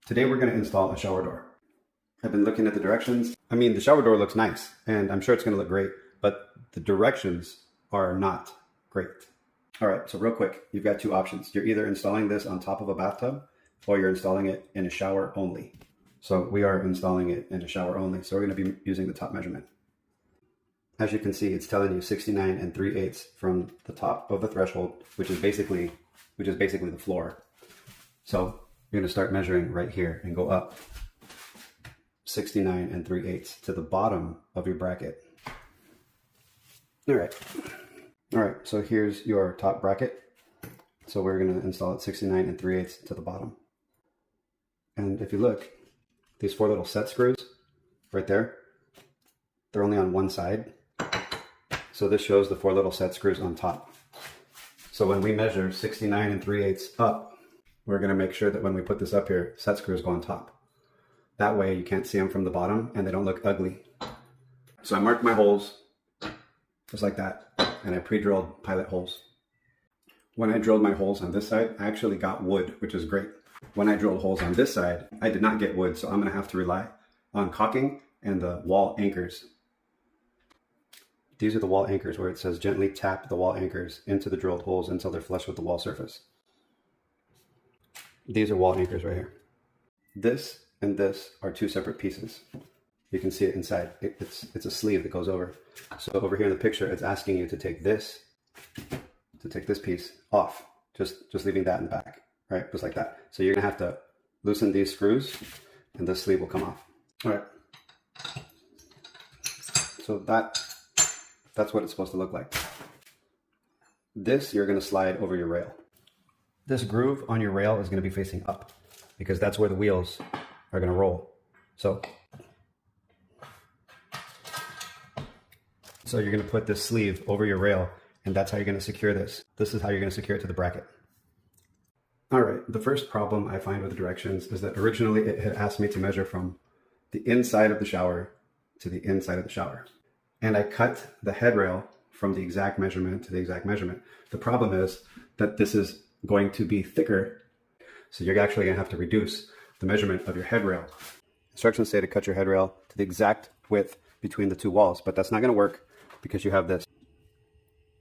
Today we're going to install a shower door. I've been looking at the directions. I mean, the shower door looks nice and I'm sure it's going to look great, but the directions are not great. All right, so real quick, you've got two options. You're either installing this on top of a bathtub or you're installing it in a shower only. So we are installing it in a shower only. So we're going to be using the top measurement. As you can see, it's telling you 69 3/8 from the top of the threshold, which is basically the floor. So you're going to start measuring right here and go up 69 3/8 to the bottom of your bracket. All right, so here's your top bracket. So we're going to install it 69 3/8 to the bottom. And if you look, these four little set screws right there, they're only on one side. So this shows the four little set screws on top. So when we measure 69 3/8 up, we're going to make sure that when we put this up here, set screws go on top. That way you can't see them from the bottom and they don't look ugly. So I marked my holes just like that, and I pre-drilled pilot holes. When I drilled my holes on this side, I actually got wood, which is great. When I drilled holes on this side, I did not get wood, so I'm going to have to rely on caulking and the wall anchors. These are the wall anchors where it says gently tap the wall anchors into the drilled holes until they're flush with the wall surface. These are wall anchors right here. This and this are two separate pieces. You can see it inside. It's a sleeve that goes over. So over here in the picture, it's asking you to take this piece off, just leaving that in the back, right? Just like that. So you're gonna have to loosen these screws and the sleeve will come off. All right. So that's what it's supposed to look like. This you're gonna slide over your rail. This groove on your rail is gonna be facing up because that's where the wheels are gonna roll. So you're gonna put this sleeve over your rail and that's how you're gonna secure this. This is how you're gonna secure it to the bracket. All right, the first problem I find with the directions is that originally it had asked me to measure from the inside of the shower to the inside of the shower. And I cut the headrail from the exact measurement to the exact measurement. The problem is that this is going to be thicker, so you're actually gonna have to reduce the measurement of your headrail. Instructions say to cut your headrail to the exact width between the two walls, but that's not gonna work because you have this.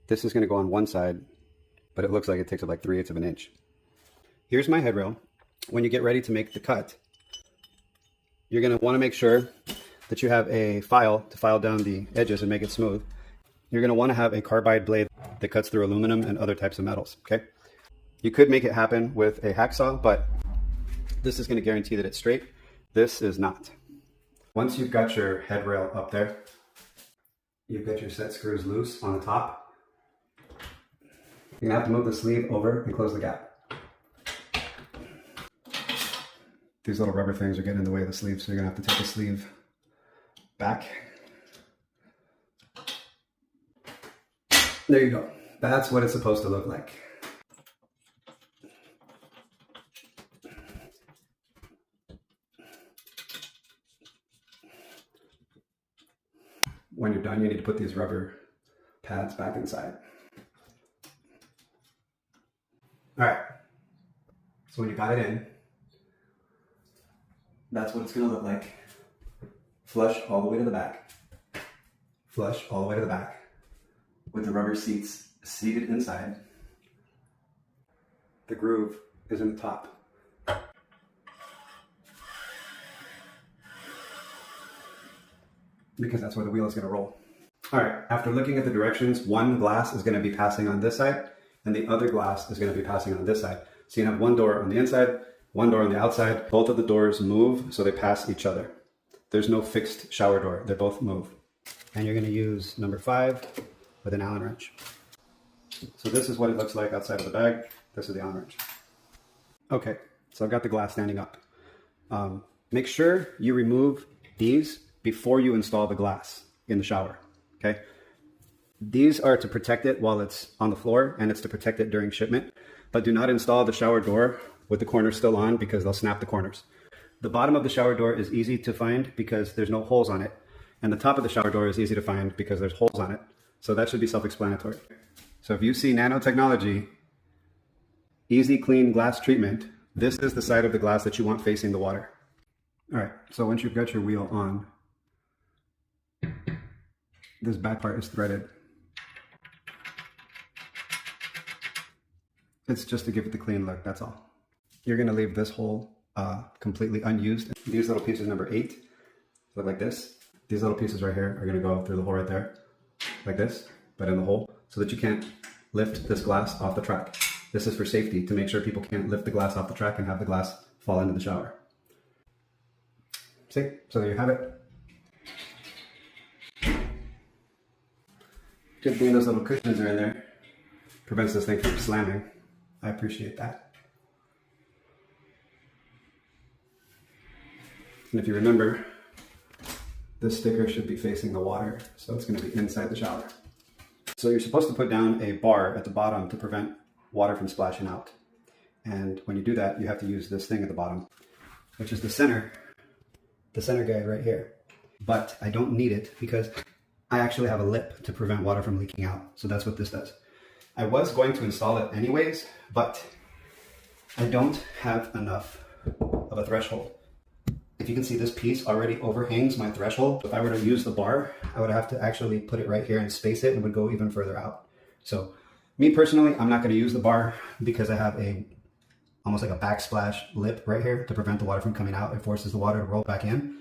This is gonna go on one side, but it looks like it takes up like 3/8 of an inch. Here's my headrail. When you get ready to make the cut, you're gonna wanna make sure that you have a file to file down the edges and make it smooth. You're gonna wanna have a carbide blade that cuts through aluminum and other types of metals, okay? You could make it happen with a hacksaw, but this is gonna guarantee that it's straight. This is not. Once you've got your headrail up there, you've got your set screws loose on the top. You're gonna have to move the sleeve over and close the gap. These little rubber things are getting in the way of the sleeve, so you're gonna have to take the sleeve back. There you go. That's what it's supposed to look like. When you're done, you need to put these rubber pads back inside. All right. So when you got it in, that's what it's going to look like. Flush all the way to the back. Flush all the way to the back with the rubber seats seated inside. The groove is in the top. Because that's where the wheel is going to roll. All right, after looking at the directions, one glass is going to be passing on this side and the other glass is going to be passing on this side. So you have one door on the inside, one door on the outside. Both of the doors move, so they pass each other. There's no fixed shower door. They both move. And you're going to use number 5 with an Allen wrench. So this is what it looks like outside of the bag. This is the Allen wrench. Okay, so I've got the glass standing up. Make sure you remove these before you install the glass in the shower, okay? These are to protect it while it's on the floor, and it's to protect it during shipment, but do not install the shower door with the corners still on because they'll snap the corners. The bottom of the shower door is easy to find because there's no holes on it, and the top of the shower door is easy to find because there's holes on it. So that should be self-explanatory. So if you see nanotechnology, easy clean glass treatment This is the side of the glass that you want facing the water. All right, so once you've got your wheel on, this back part is threaded. It's just to give it the clean look, that's all. You're gonna leave this hole completely unused. These little pieces, number 8, look like this. These little pieces right here are gonna go through the hole right there, like this, but in the hole, so that you can't lift this glass off the track. This is for safety, to make sure people can't lift the glass off the track and have the glass fall into the shower. See, so there you have it. Good thing those little cushions are in there. Prevents this thing from slamming. I appreciate that. And if you remember, this sticker should be facing the water, so it's going to be inside the shower. So you're supposed to put down a bar at the bottom to prevent water from splashing out. And when you do that, you have to use this thing at the bottom, which is the center guide right here. But I don't need it because I actually have a lip to prevent water from leaking out. So that's what this does. I was going to install it anyways, but I don't have enough of a threshold. If you can see, this piece already overhangs my threshold. If I were to use the bar, I would have to actually put it right here and space it, and it would go even further out. So me personally, I'm not going to use the bar because I have almost like a backsplash lip right here to prevent the water from coming out. It forces the water to roll back in.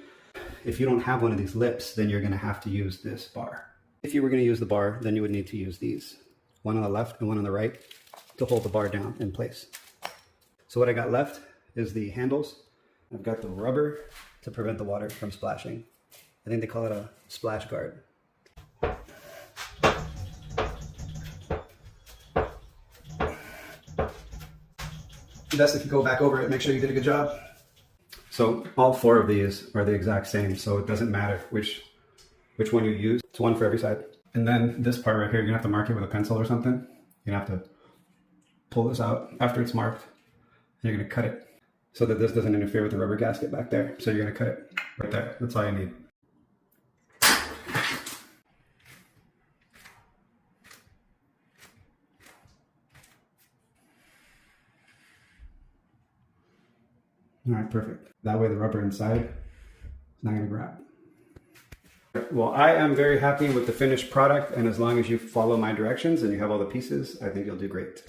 If you don't have one of these lips, then you're going to have to use this bar. If you were going to use the bar, then you would need to use these, one on the left and one on the right, to hold the bar down in place. So what I got left is the handles. I've got the rubber to prevent the water from splashing. I think they call it a splash guard. Best if you go back over it, make sure you did a good job. So all 4 of these are the exact same, so it doesn't matter which one you use. It's one for every side. And then this part right here, you're gonna have to mark it with a pencil or something. You're gonna have to pull this out after it's marked, and you're gonna cut it so that this doesn't interfere with the rubber gasket back there. So you're gonna cut it right there. That's all you need. All right, perfect. That way the rubber inside is not gonna grab. Well, I am very happy with the finished product, and as long as you follow my directions and you have all the pieces, I think you'll do great.